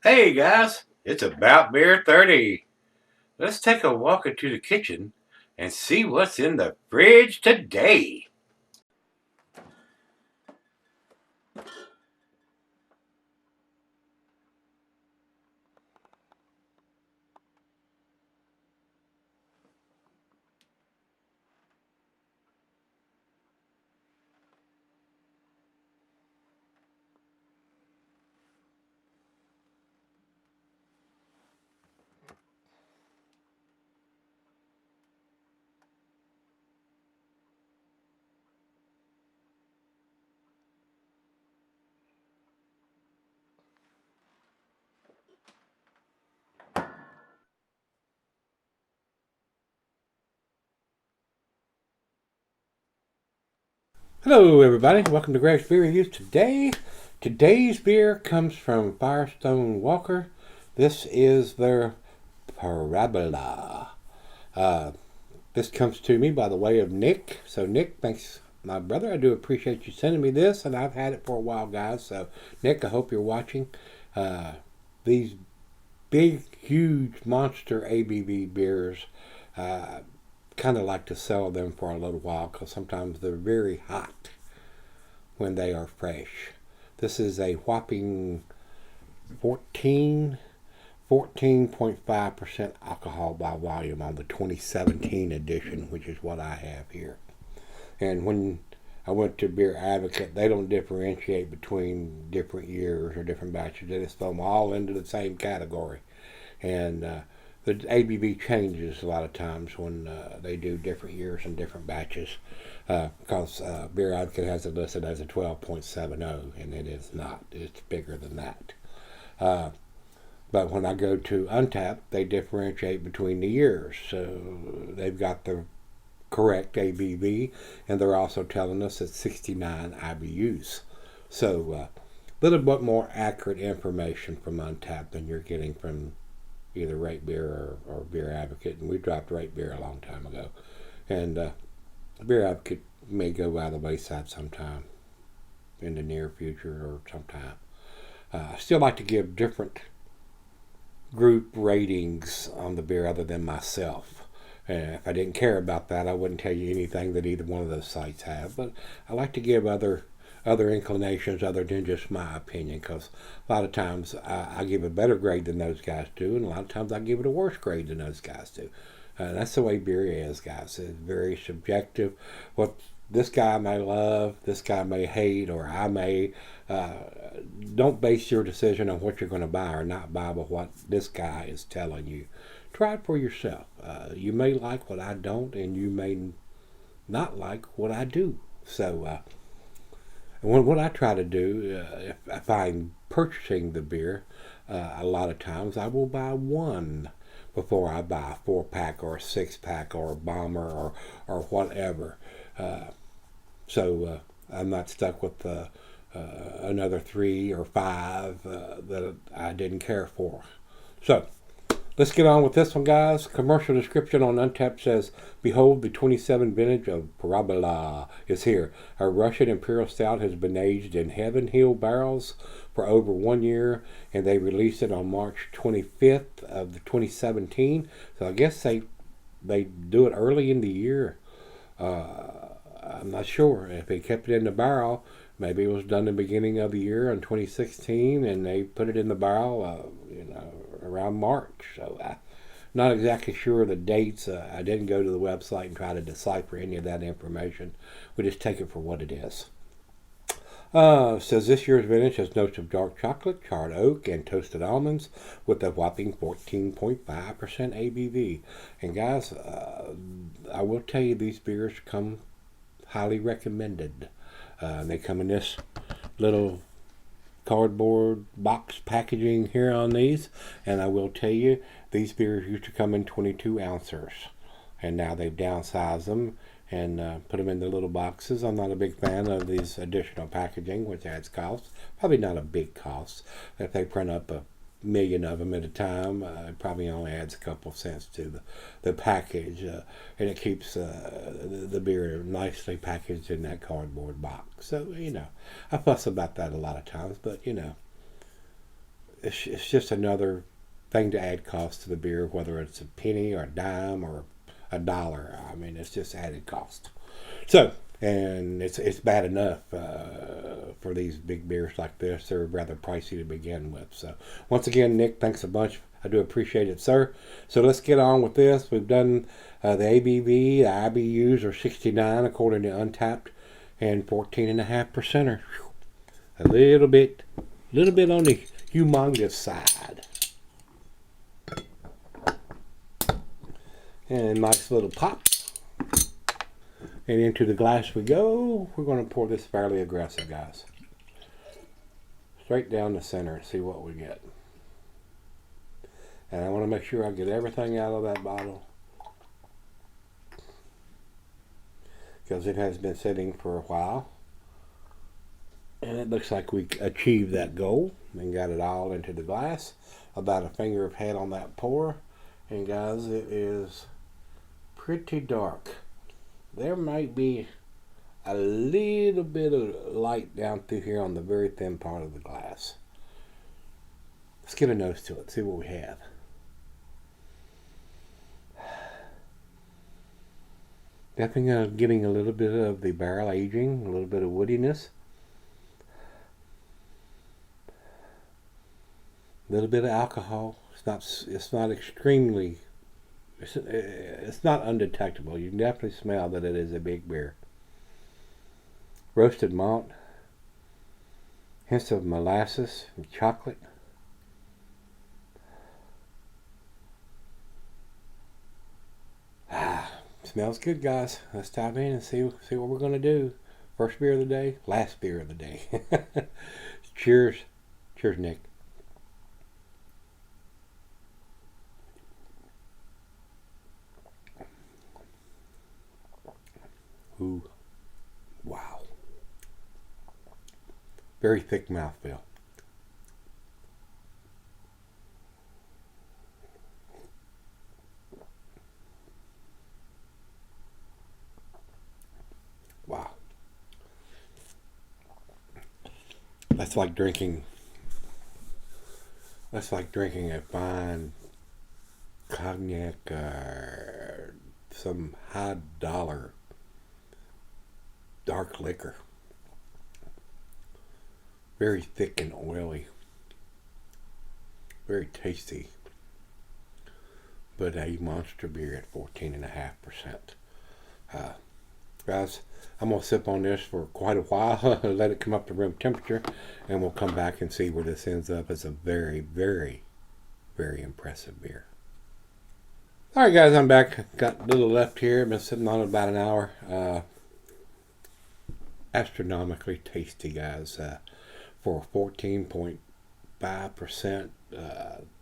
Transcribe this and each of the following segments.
Hey guys, it's About Beer 30. Let's take a walk into the kitchen and see what's in the fridge today. Hello everybody, welcome to Gregsbeerreviews. Today's beer comes from Firestone Walker. This is their Parabola. This comes to me by the way of Nick. So Nick, thanks my brother. I do appreciate you sending me this, and I've had it for a while, guys. So Nick, I hope you're watching. These big, huge monster ABV beers, kind of like to sell them for a little while because sometimes they're very hot when they are fresh. This is a whopping 14.5% alcohol by volume on the 2017 edition, which is what I have here. And when I went to Beer Advocate, they don't differentiate between different years or different batches. They just throw them all into the same category. And the ABV changes a lot of times when they do different years and different batches, because Beer Advocate has it listed as a 12.70, and it is not. It's bigger than that. But when I go to Untappd, they differentiate between the years. So they've got the correct ABV, and they're also telling us it's 69 IBUs. So a little bit more accurate information from Untappd than you're getting from either Rate Beer or Beer Advocate. And we dropped Rate Beer a long time ago. And Beer Advocate may go by the wayside sometime in the near future or sometime. I still like to give different group ratings on the beer other than myself. And if I didn't care about that, I wouldn't tell you anything that either one of those sites have. But I like to give other inclinations other than just my opinion, because a lot of times I give a better grade than those guys do, and a lot of times I give it a worse grade than those guys do. That's the way beer is, guys. It's very subjective. What this guy may love, this guy may hate, or I may. Don't base your decision on what you're going to buy or not buy, but what this guy is telling you. Try it for yourself. You may like what I don't, and you may not like what I do. So, what I try to do, if I'm purchasing the beer, a lot of times I will buy one before I buy a 4-pack or a 6-pack or a bomber or whatever. So I'm not stuck with another 3 or 5 that I didn't care for. So let's get on with this one, guys. Commercial description on Untappd says, "Behold, the 27 vintage of Parabola is here. Our Russian Imperial Stout has been aged in Heaven Hill barrels for over 1 year, and they released it on March 25th of 2017. So I guess they do it early in the year. I'm not sure if they kept it in the barrel. Maybe it was done in the beginning of the year in 2016, and they put it in the barrel, around March. So I'm not exactly sure of the dates. I didn't go to the website and try to decipher any of that information. We just take it for what it is. Says this year's vintage has notes of dark chocolate, charred oak, and toasted almonds with a whopping 14.5% ABV. And guys, I will tell you, these beers come highly recommended. They come in this little cardboard box packaging here on these, and I will tell you, these beers used to come in 22 ounces, and now they've downsized them and put them in the little boxes. I'm not a big fan of these additional packaging, which adds cost. Probably not a big cost. If they print up a million of them at a time, it probably only adds a couple of cents to the package, and it keeps the beer nicely packaged in that cardboard box. So, I fuss about that a lot of times, but, it's just another thing to add cost to the beer, whether it's a penny or a dime or a dollar. I mean, it's just added cost. So, and it's bad enough for these big beers like this. They're rather pricey to begin with. So, once again, Nick, thanks a bunch. I do appreciate it, sir. So let's get on with this. We've done the ABV, the IBUs are 69 according to Untapped, and 14.5%. A little bit on the humongous side. And nice little pop. And into the glass we go. We're going to pour this fairly aggressive, guys. Straight down the center and see what we get. And I want to make sure I get everything out of that bottle, because it has been sitting for a while. And it looks like we achieved that goal and got it all into the glass. About a finger of head on that pour. And guys, it is pretty dark. There might be a little bit of light down through here on the very thin part of the glass. Let's get a nose to it, see what we have. Definitely getting a little bit of the barrel aging, a little bit of woodiness. A little bit of alcohol. It's not extremely, it's not undetectable. You can definitely smell that it is a big beer. Roasted malt, hints of molasses and chocolate. Smells good, guys. Let's dive in and see what we're going to do. First beer of the day, last beer of the day. Cheers. Cheers, Nick. Ooh. Wow. Very thick mouthfeel. Wow. That's like drinking a fine cognac or some high dollar dark liquor. Very thick and oily. Very tasty. But a monster beer at 14.5%. Guys, I'm going to sip on this for quite a while. Let it come up to room temperature. And we'll come back and see where this ends up. It's a very, very, very impressive beer. Alright guys, I'm back. Got a little left here. Been sitting on it about an hour. Astronomically tasty, guys. For 14.5%.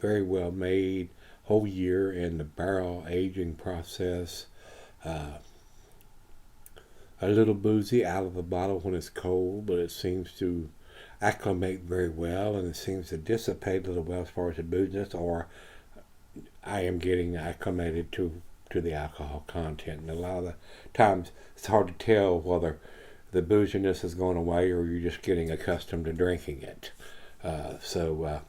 Very well made. Whole year in the barrel aging process. A little boozy out of the bottle when it's cold, but it seems to acclimate very well, and it seems to dissipate a little well as far as the booziness, or I am getting acclimated to the alcohol content. And a lot of the times it's hard to tell whether the booziness is going away or you're just getting accustomed to drinking it. So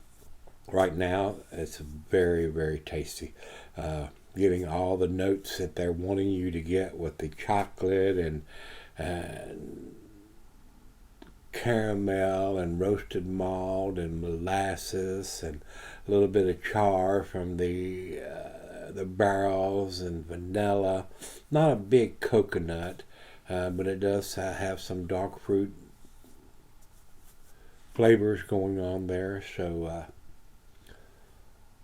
right now it's very, very tasty. Getting all the notes that they're wanting you to get with the chocolate and caramel and roasted malt and molasses and a little bit of char from the barrels and vanilla. Not a big coconut, but it does have some dark fruit flavors going on there. So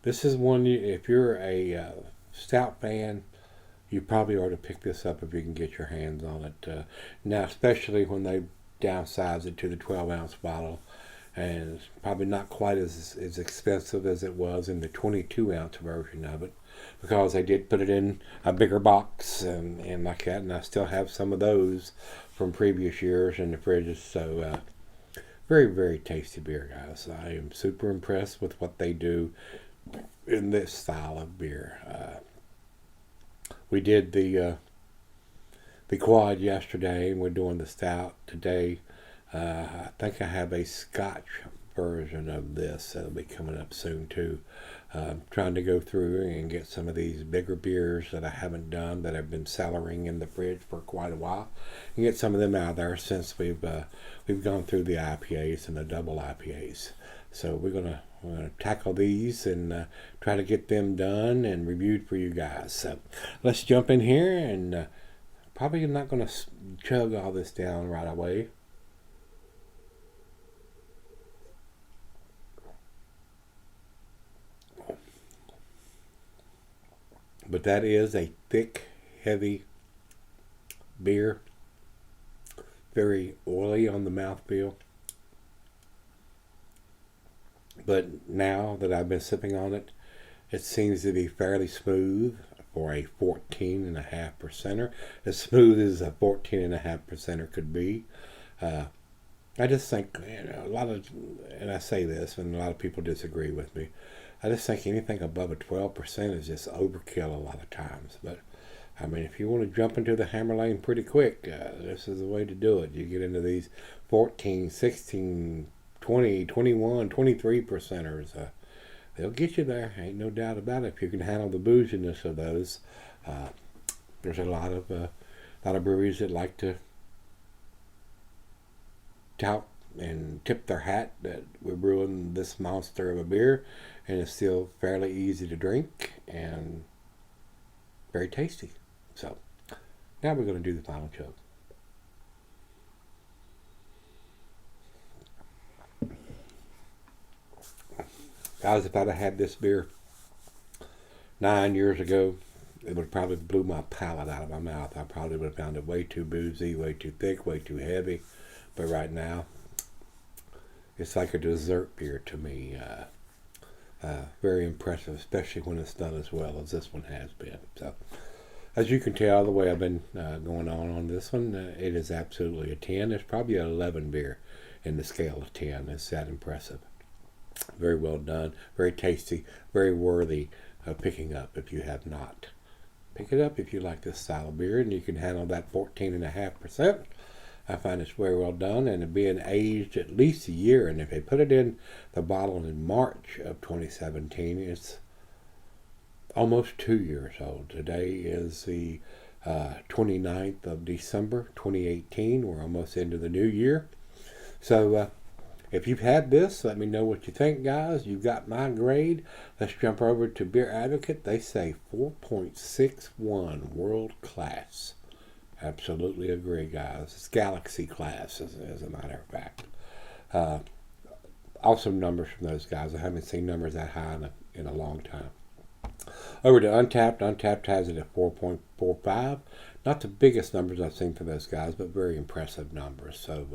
this is one, if you're a stout fan, you probably ought to pick this up if you can get your hands on it. Now, especially when they downsize it to the 12-ounce bottle, and it's probably not quite as expensive as it was in the 22-ounce version of it, because they did put it in a bigger box and like that, and I still have some of those from previous years in the fridges. So very, very tasty beer, guys. I am super impressed with what they do in this style of beer. We did the quad yesterday, and we're doing the stout today. I think I have a Scotch version of this that'll be coming up soon too. Trying to go through and get some of these bigger beers that I haven't done, that have been cellaring in the fridge for quite a while, and get some of them out there since we've gone through the IPAs and the double IPAs. So we're gonna tackle these and try to get them done and reviewed for you guys. So let's jump in here, and probably not gonna chug all this down right away. But that is a thick, heavy beer. Very oily on the mouthfeel. But now that I've been sipping on it, it seems to be fairly smooth for a 14.5%er. As smooth as a 14.5%er could be. I just think, a lot of, and I say this, and a lot of people disagree with me, I just think anything above a 12% is just overkill a lot of times. But, I mean, if you want to jump into the hammer lane pretty quick, this is the way to do it. You get into these 14, 16, 20, 21, 23%ers. They'll get you there, ain't no doubt about it, if you can handle the booziness of those. There's a lot of breweries that like to tout and tip their hat that we're brewing this monster of a beer, and it's still fairly easy to drink and very tasty. So now we're going to do the final chug. Guys, if I'd have had this beer 9 years ago, it would have probably blew my palate out of my mouth. I probably would have found it way too boozy, way too thick, way too heavy. But right now, it's like a dessert beer to me. Very impressive, especially when it's done as well as this one has been. So, as you can tell, the way I've been going on this one, it is absolutely a 10. It's probably an 11 beer in the scale of 10. It's that impressive. Very well done, very tasty, very worthy of picking up if you have not. Pick it up if you like this style of beer, and you can handle that 14.5%. I find it's very well done, and it being aged at least a year. And if they put it in the bottle in March of 2017, it's almost 2 years old. Today is the 29th of December, 2018. We're almost into the new year. So if you've had this, let me know what you think, guys. You've got my grade. Let's jump over to Beer Advocate. They say 4.61, world class. Absolutely agree, guys. It's galaxy class, as a matter of fact. Awesome numbers from those guys. I haven't seen numbers that high in a long time. Over to Untapped. Untapped has it at 4.45. Not the biggest numbers I've seen for those guys, but very impressive numbers. So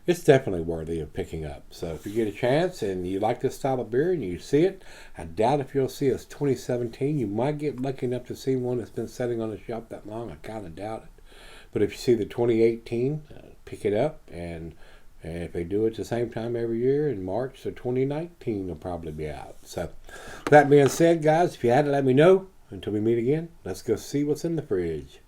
it's definitely worthy of picking up. So if you get a chance and you like this style of beer and you see it, I doubt if you'll see it's 2017. You might get lucky enough to see one that's been sitting on the shelf that long. I kind of doubt it. But if you see the 2018, pick it up. And if they do it the same time every year, in March of 2019, will probably be out. So that being said, guys, if you had it, let me know. Until we meet again, let's go see what's in the fridge.